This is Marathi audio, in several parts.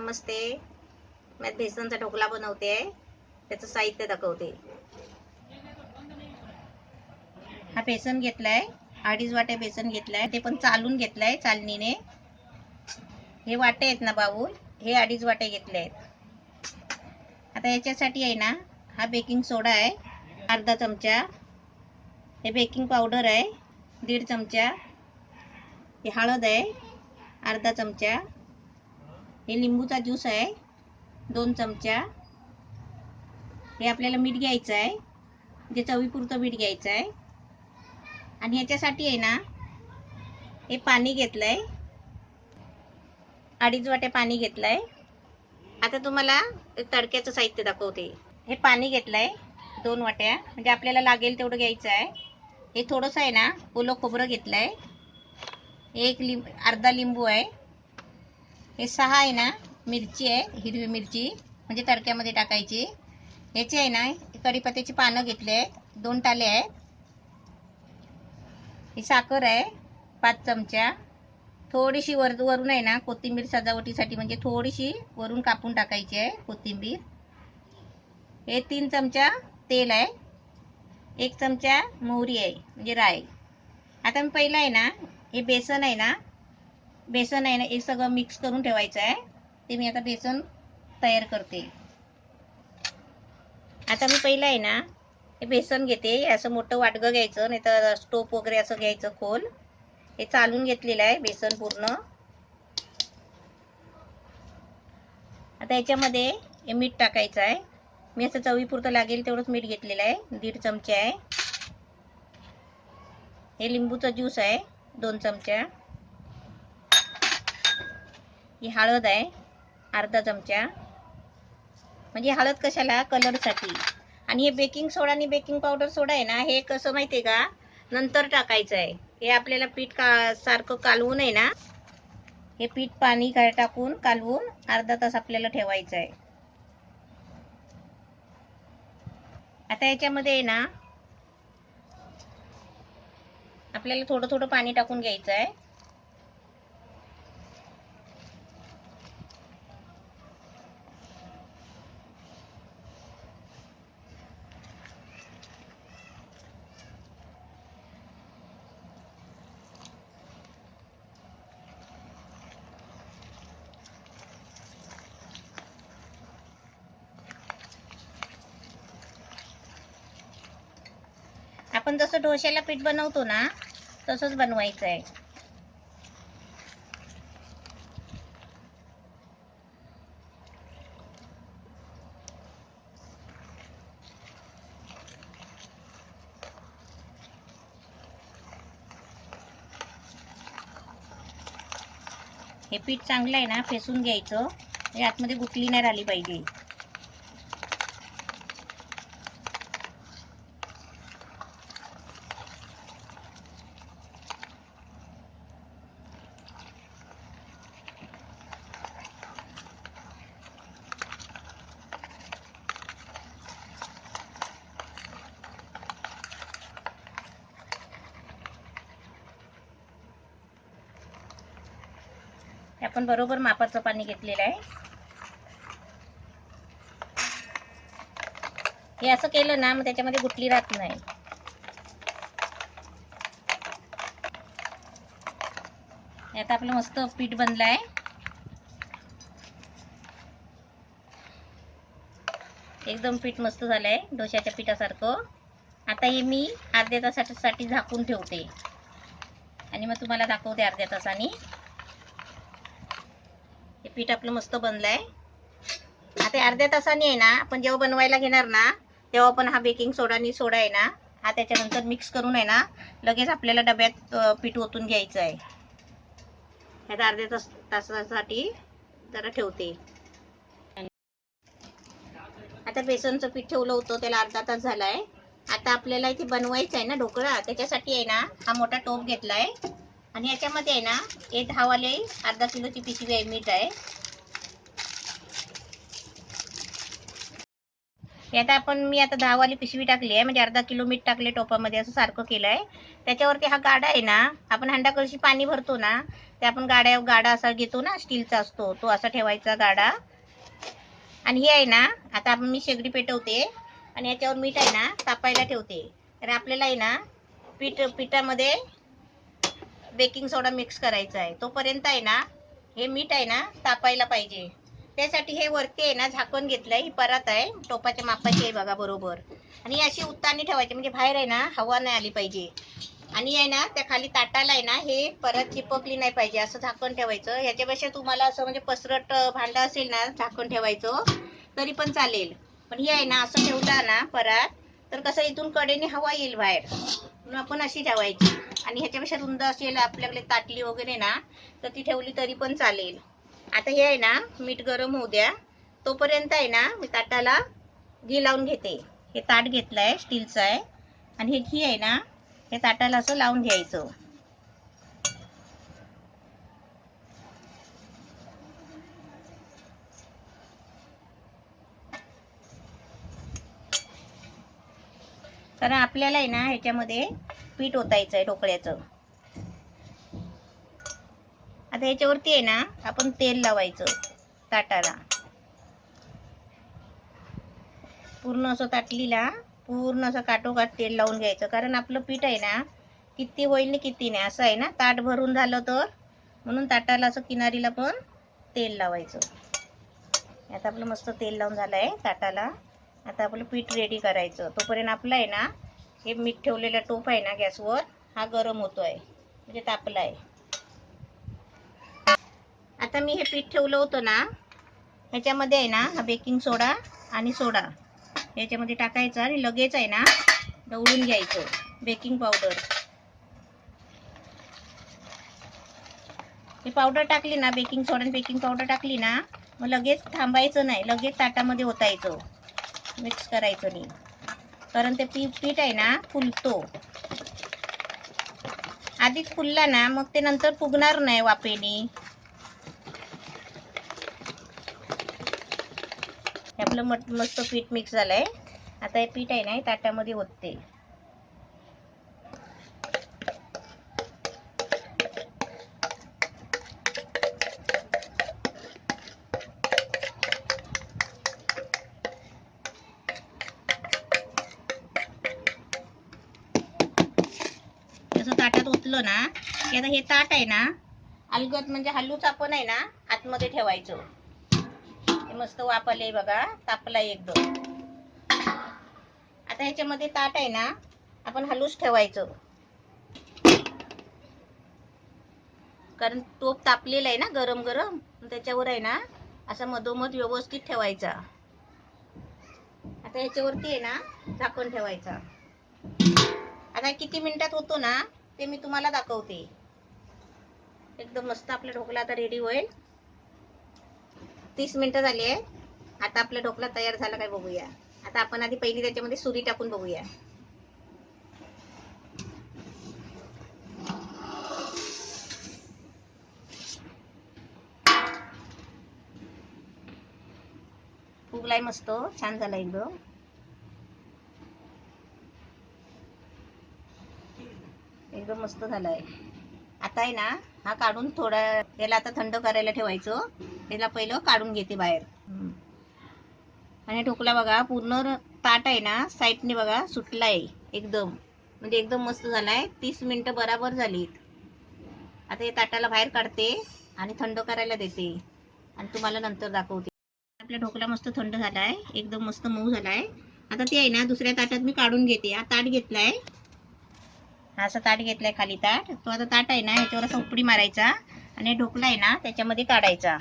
नमस्ते. मी बेसनचा ढोकळा बनवते आहे. त्याचं साहित्य दाखवते. हा बेसन घेतलाय, 2.5 वाटे बेसन घेतलाय. ते पण चालून घेतलाय चालणीने. हे वाटे आहेत ना बाऊल, हे 2.5 वाटे घेतले आहेत. आता याच्यासाठी आहे ना, हा बेकिंग सोडा आहे अर्धा चमचा, हे बेकिंग पावडर आहे 1.5 चमचा, हे हळद आहे अर्धा चमचा, हे लिंबूचा ज्यूस आहे 2 चमचा, हे आपल्याला मीठ घ्यायचं आहे, जे चवीपुरतं मीठ घ्यायचं आहे. आणि ह्याच्यासाठी आहे ना, हे पाणी घेतलंय 2.5 वाटे पाणी घेतलंय. आता तुम्हाला तडक्याचं साहित्य दाखवते. हे पाणी घेतलंय 2 वाट्या, म्हणजे आपल्याला लागेल तेवढं घ्यायचं आहे. हे थोडंसं आहे ना ओलं खोबरं घेतलंय, अर्धा लिंबू आहे, हे 6 आहे ना मिरची आहे, हिरवी मिरची म्हणजे तडक्यामध्ये टाकायची. याचे आहे ना कढीपत्त्याची पानं घेतले आहेत 2 टाले आहेत. ही साखर आहे 5 चमचा, थोडीशी वरून आहे ना कोथिंबीर सजावटीसाठी, म्हणजे थोडीशी वरून कापून टाकायची आहे कोथिंबीर. हे 3 चमचा तेल आहे, 1 चमचा मोहरी आहे म्हणजे राई. आता मी पहिला आहे ना हे बेसन आहे ना हे सगळं मिक्स करून ठेवायचं आहे. ते मी आता बेसन तयार करते. आता मी पहिला आहे ना हे बेसन घेते. असं मोठं वाटगं घ्यायचं, नाही तर स्टोप वगैरे असं घ्यायचं खोल. हे चालून घेतलेलं आहे बेसन पूर्ण. आता याच्यामध्ये हे मीठ टाकायचं आहे. मी असं चवीपुरतं लागेल तेवढंच मीठ घेतलेलं आहे, 1.5 चमचे आहे. हे लिंबूचा ज्यूस आहे 2 चमचा. ही हळद आहे अर्धा चमचा, म्हणजे हळद कशाला, कलरसाठी. आणि हे बेकिंग सोडा आणि बेकिंग पावडर सोडा आहे ना, हे कसं माहिती आहे का, नंतर टाकायचं आहे. हे आपल्याला पीठ सारखं कालवून आहे ना, हे पीठ पाणी टाकून कालवून अर्धा तास आपल्याला ठेवायचं आहे. आता याच्यामध्ये आहे ना आपल्याला थोडं थोडं पाणी टाकून घ्यायचं आहे. आपण जसं डोश्याला पीठ बनवतो ना तसंच बनवायचं आहे. हे पीठ चांगलं आहे ना फेसून घ्यायचं, म्हणजे आतमध्ये गुठली नाही राहिली पाहिजे. आपण बरोबर मापाचं पाणी घेतलेलं आहे. हे असं केलं ना मग त्याच्यामध्ये गुठली राहत नाही. आता आपलं मस्त पीठ बनलं आहे. एकदम पीठ मस्त झालंय डोश्याच्या पिठासारखं. आता हे मी अर्ध्या तासासाठी झाकून ठेवते आणि मग तुम्हाला दाखवते अर्ध्या तासाने. हे पीठ आपलं मस्त बनलंय. आता अर्ध्या तासाने आहे ना आपण जेव्हा बनवायला घेणार ना तेव्हा पण हा बेकिंग सोडा आणि सोडा आहे ना हा त्याच्यानंतर मिक्स करून आहे ना लगेच आपल्याला डब्यात पीठ ओतून घ्यायचं आहे. आता अर्ध्या तासासाठी जरा ठेवते. आता बेसनचं पीठ ठेवलं होतं त्याला अर्धा तास झालाय. आता आपल्याला इथे बनवायचं आहे ना ढोकळा, त्याच्यासाठी आहे ना हा मोठा टोप घेतलाय आणि याच्यामध्ये आहे ना हे 10 वाले अर्धा किलोची पिशवी आहे मीठ आहे. हे आता मी आता 10 वाली पिशवी टाकली आहे, म्हणजे अर्धा किलो मीठ टाकले टोपामध्ये, असं सारखं केलंय. त्याच्यावरती हा गाडा आहे ना, आपण हंडा कळशी पाणी भरतो ना, ते आपण गाडा असा घेतो ना, स्टीलचा असतो तो, असा ठेवायचा गाडा. आणि हे आहे ना, आता मी शेगडी पेटवते आणि याच्यावर मीठ आहे ना तापायला ठेवते. तर आपल्याला आहे ना पिठामध्ये बेकिंग सोडा मिक्स करायचा आहे. तोपर्यंत आहे ना हे मीठ आहे ना तापायला पाहिजे. त्यासाठी हे वरती आहे ना झाकण घेतलंय. ही परात आहे, टोपाच्या मापाची आहे बघा बरोबर. आणि अशी उत्तानी ठेवायची, म्हणजे बाहेर आहे ना हवा नाही आली पाहिजे. आणि आहे ना त्या खाली ताटाला आहे ना हे परत चिपकली नाही पाहिजे, असं झाकण ठेवायचं. याच्यापेक्षा तुम्हाला असं म्हणजे पसरट भांडं असेल ना झाकण ठेवायचं तरी पण चालेल. पण हे आहे ना असं ठेवलं ना परात, तर कसं इथून कडेने हवा येईल बाहेर, म्हणून आपण अशी ठेवायची. आणि ह्याच्यापेक्षा रुंद असेल आपल्याकडे ताटली वगैरे ना, तर ती ठेवली तरी पण चालेल. आता हे आहे ना मीठ गरम होऊ द्या. तोपर्यंत आहे ना मी ताटाला घी लावून घेते. हे ताट घेतलंय, स्टीलचं आहे. आणि हे घी आहे ना हे ताटाला असं लावून घ्यायचं. कारण आपल्याला आहे ना ह्याच्यामध्ये पीठ ओतायचं आहे ढोकळ्याचं. आता ह्याच्यावरती आहे ना आपण तेल लावायचं ताटाला. पूर्ण असं ताटलीला पूर्ण असं काठोकाठ तेल लावून घ्यायचं. कारण आपलं पीठ आहे ना किती होईल ना किती नाही, असं आहे ना. ताट भरून झालं तर, म्हणून ताटाला असं किनारीला पण तेल लावायचं. आता आपलं मस्त तेल लावून झालं आहे ताटाला. आता आपलं पीठ रेडी करायचं. तोपर्यंत आपलं आहे ना हे मीठ ठेवलेला टोप आहे ना गॅसवर, हा गरम होतोय, म्हणजे तापला आहे. आता मी हे पीठ ठेवलं होतं ना, ह्याच्यामध्ये आहे ना हा बेकिंग सोडा आणि सोडा याच्यामध्ये टाकायचा आणि लगेच आहे ना ढवळून घ्यायचं. बेकिंग पावडर, हे पावडर टाकली ना, बेकिंग सोडा आणि बेकिंग पावडर टाकली ना, मग लगेच थांबायचं नाही, लगेच ताटामध्ये ओतायचं. मिक्स करायचं नाही, कारण ते पीठ आहे ना फुलतो. आधीच फुलला ना मग ते नंतर फुगणार नाही वाफेने. आपलं मस्त पीठ मिक्स झालंय. आता हे पीठ आहे ना ताटामध्ये ओतते. तसं ताटात ओतलं ना की आता हे ताट आहे ना अलगद, म्हणजे हलूच आपण आहे ना आतमध्ये ठेवायचं. हे मस्त वाफ आले बघा, तापलाय एकदम. आता ह्याच्यामध्ये ताट आहे ना आपण हलूच ठेवायचं, कारण टोप तापलेला आहे ना गरम गरम. त्याच्यावर आहे ना असा मधोमध व्यवस्थित ठेवायचा. आता ह्याच्यावरती आहे ना झाकण ठेवायचा. आता किती मिनिटात होतो ना ते मी तुम्हाला दाखवते. एकदम मस्त आपला ढोकळा आता रेडी होईल. 30 मिनिटं झाली आहे. आता आपला ढोकळा तयार झाला काय बघूया. आता आपण आधी पहिली त्याच्यामध्ये सुरी टाकून बघूया. फुगलाय मस्त, छान झाला एकदम. एकदम मस्त झालाय. आता आहे ना हा काढून थोडा, याला आता थंड करायला ठेवायचं. याला पहिलं काढून घेते बाहेर. आणि ढोकळा बघा पूर्ण ताट आहे ना साईडने बघा सुटलाय एकदम, म्हणजे एकदम मस्त झालाय. 30 मिनिटं बराबर झालीत. आता हे ताटाला बाहेर काढते आणि थंड करायला देते आणि तुम्हाला नंतर दाखवते. आपला ढोकळा मस्त थंड झालाय, एकदम मस्त मऊ झालाय. आता ते आहे ना दुसऱ्या ताटात मी काढून घेते. हा ताट घेतलाय, हा असा ताट घेतलाय खाली ताट. तो आता ताट आहे ना ह्याच्यावर असा उपडी मारायचा आणि ढोकळा आहे ना त्याच्यामध्ये काढायचा.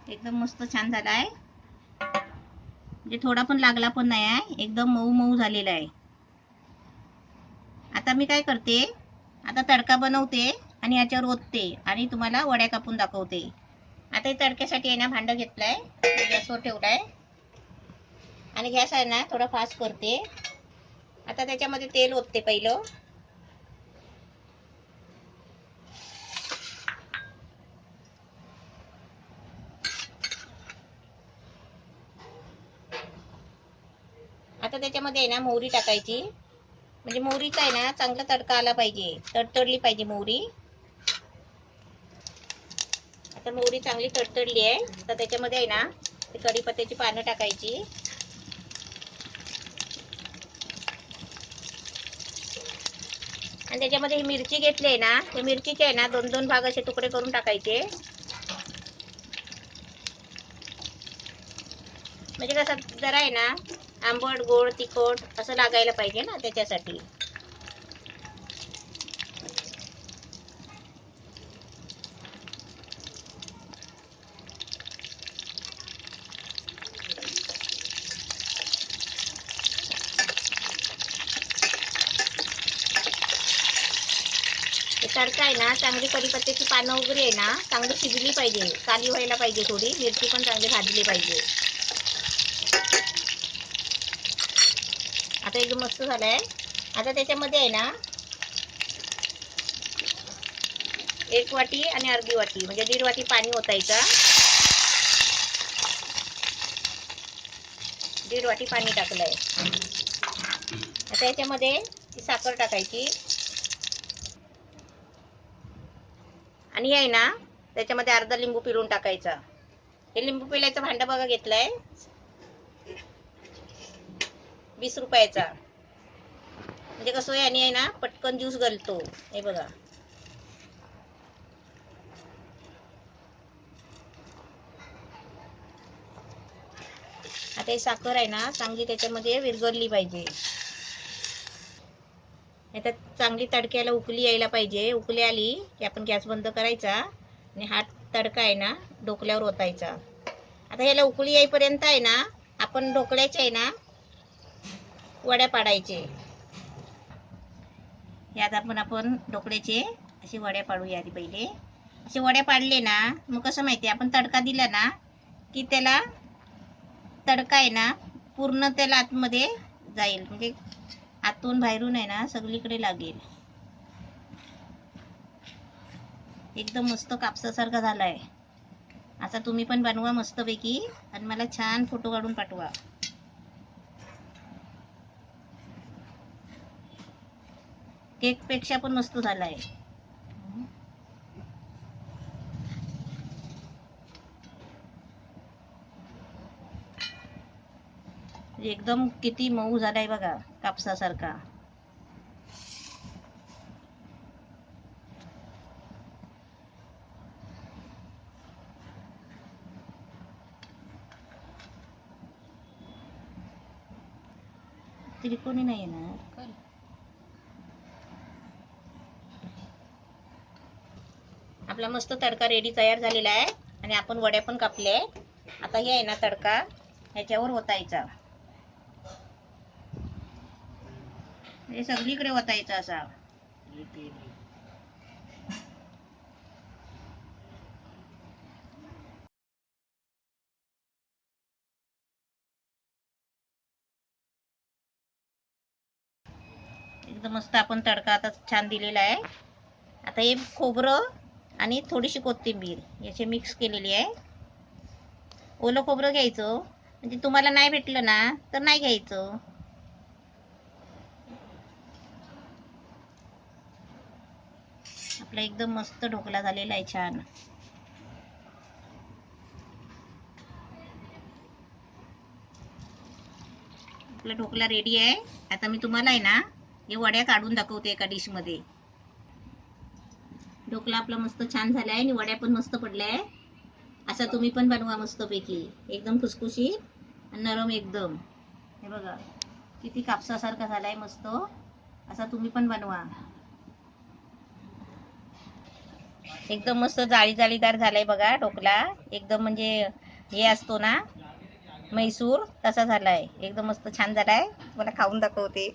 एकदम मस्त छान झालाय, म्हणजे थोडा पण लागला पण नाही आहे, एकदम मऊ मऊ झालेला आहे. आता मी काय करते, आता तडका बनवते आणि याच्यावर ओतते आणि तुम्हाला वड्या कापून दाखवते. आता हे तडक्यासाठी आहे ना भांडं घेतलंय, गॅसवर ठेवलाय आणि गॅस आहे ना थोडा फास्ट करते. आता त्याच्यामध्ये तेल ओतते पहिलं. आता त्याच्यामध्ये आहे ना मोहरी टाकायची, म्हणजे मोहरीचा आहे ना चांगला तडका आला पाहिजे, तडतडली पाहिजे मोहरी. आता मोहरी चांगली तडतडली आहे, तर त्याच्यामध्ये आहे ना ते कढीपत्त्याची पानं टाकायची. आणि त्याच्यामध्ये ही मिरची घेतली आहे ना, त्या मिरचीचे आहे ना 2-2 भाग असे तुकडे करून टाकायचे. म्हणजे कसं जरा आहे ना आंबट गोड तिखट असं लागायला पाहिजे ना, त्याच्यासाठी. तडका आहे ना चांगली कढीपत्त्याची पानं वगैरे आहे ना चांगली शिजली पाहिजे, काली व्हायला पाहिजे, थोडी मिरची पण चांगली भाजली पाहिजे. आता एकदम मस्त झालाय. आता त्याच्यामध्ये आहे ना 1 वाटी आणि अर्धी वाटी म्हणजे 1.5 वाटी पाणी ओतायचं. 1.5 वाटी पाणी टाकलंय. आता याच्यामध्ये साखर टाकायची आणि आहे ना त्याच्यामध्ये अर्धा लिंबू पिळून टाकायचा. हे लिंबू पिळायचं भांडं बघा घेतलंय 20 रुपयाचा. म्हणजे कसं याने आहे ना पटकन ज्यूस गलतो. हे बघा. आता ही साखर आहे ना चांगली त्याच्यामध्ये विरघळली पाहिजे. आता चांगली तडक्याला उकली यायला पाहिजे. उकली आली की आपण गॅस बंद करायचा आणि हा तडका आहे ना ढोकल्यावर ओतायचा. आता याला उकळी येईपर्यंत आहे ना आपण ढोकळ्याचे आहे ना वड्या पाडायचे. यात आपण ढोकळ्याचे असे वड्या पाडूया आधी पहिले. असे वड्या पाडले ना मग कसं माहिती आपण तडका दिला ना की त्याला तडका आहे ना पूर्ण त्याला आतमध्ये जाईल, म्हणजे आतून बाहेरून आहे ना सगळीकडे लागेल. एकदम मस्त कापसासारखा झालाय. आता तुम्ही पण बनवा मस्तपैकी आणि मला छान फोटो काढून पाठवा. केक पेक्षा पण मस्त झालाय. एकदम किती मऊ झालाय बघा, कापसासारखा. त्रिकोणी नाही येणार. आपला मस्त तडका रेडी तयार झालेला आहे आणि आपण वड्या पण कापल्या. आता हे आहे ना तडका ह्याच्यावर ओतायचा, म्हणजे सगळीकडे ओतायचा असा. एकदम मस्त आपण तडका आता छान दिलेला आहे. आता हे खोबरं आणि थोडीशी कोथिंबीर याचे मिक्स केलेली आहे. ओलं खोबरं घ्यायचं, म्हणजे तुम्हाला नाही भेटलं ना तर नाही घ्यायचं. आपला एकदम मस्त ढोकळा झालेला आहे, छान. आपला ढोकळा रेडी आहे. आता मी तुम्हाला आहे ना हे वड्या काढून दाखवते एका डिश मध्ये. ढोकळा आपला मस्त छान झालाय आणि वड्या पण मस्त पडलाय. असा तुम्ही पण बनवा मस्तपैकी, एकदम खुसखुशीत आणि नरम एकदम. हे बघा किती कापसासारखा झालाय मस्त. असा तुम्ही पण बनवा. एकदम मस्त जाळी जाळीदार झालाय बघा ढोकळा. एकदम म्हणजे हे असतो ना मैसूर, तसा झालाय. एकदम मस्त छान झालाय. मला खाऊन दाखवते.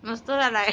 मस्त झालाय.